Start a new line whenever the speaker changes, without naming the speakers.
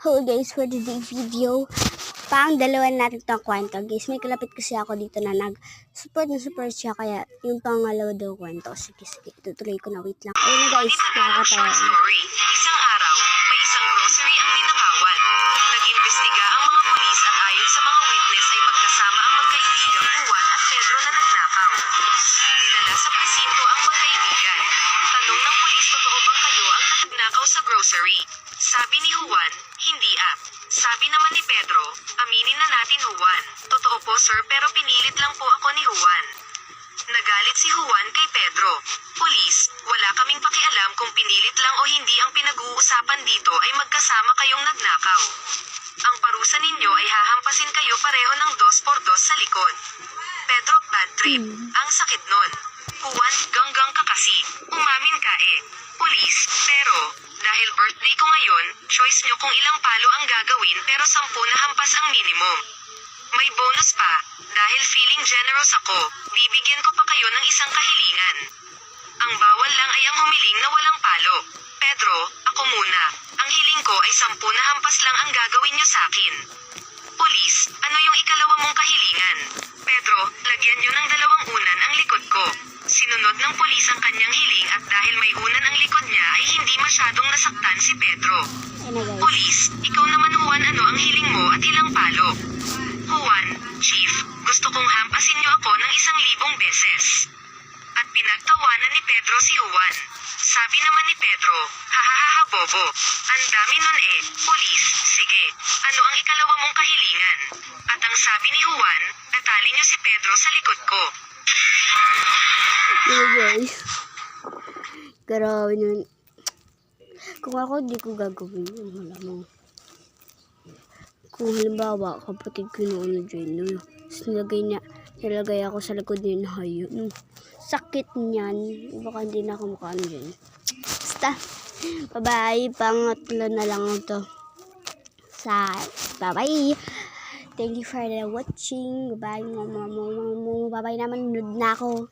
Hello guys, for today's video, pang dalawa natin itong kwento. Guys, may kalapit kasi ako dito na nag-support siya, kaya yung pangalawa daw kwento. Sige, tutuloy ko na, wait lang. Ayun na guys, nakakatawa.
Isang araw, may isang grocery ang ninakawan. Nag-imbestiga ang mga pulis at ayon sa mga witness ay magkasama ang magkaibigang Juan at Pedro na nagnakaw. Dinala sa presinto ang magkaibigan. Tanong ng pulis, totoo bang kayo ang nagnakaw sa grocery? Sabi ni Juan, hindi Sabi naman ni Pedro, aminin na natin Juan. Totoo po sir, pero pinilit lang po ako ni Juan. Nagalit si Juan kay Pedro. Pulis, wala kaming pakialam kung pinilit lang o hindi, ang pinag-uusapan dito ay magkasama kayong nagnakaw. Ang parusa ninyo ay hahampasin kayo pareho ng 2x2 sa likod. Pedro, bad trip. Ang sakit nun. Juan, ganggang ka kasi. Umamin ka Pulis, pero, dahil birthday ko ngayon, choice nyo kung ilang palo ang gagawin, pero 10 na hampas ang minimum. May bonus pa, dahil feeling generous ako, bibigyan ko pa kayo ng isang kahilingan. Ang bawal lang ay ang humiling na walang palo. Pedro, ako muna. Ang hiling ko ay 10 na hampas lang ang gagawin nyo sa akin. Pulis, ano yung ikalawa mong kahilingan? Pedro, lagyan nyo ng 2 unan ang likod ko. Sinunod ng pulis ang kanyang hiling at dahil may unan ang likod niya ay hindi masyadong nasaktan si Pedro. Pulis, ikaw naman Juan, ano ang hiling mo at ilang palo? Juan, Chief, gusto kong hampasin niyo ako ng 1,000 beses. At pinagtawanan ni Pedro si Juan. Sabi naman ni Pedro, hahaha bobo. Ang dami nun Pulis, sige. Ano ang ikalawa mong kahilingan? At ang sabi ni Juan, atali niyo si Pedro sa likod ko.
Hey guys, grabe naman. Kung ako, di ko gagawin yun. Malamang. Kung halimbawa, kapatid ko noon dyan, nilagay ako sa likod niya na hayo. Sakit niyan. Baka hindi na ako makaano dyan. Basta, bye-bye. Pangatlo na lang ito. Bye-bye. Thank you for watching. Bye-bye. Bye-bye naman. Nanood na ako.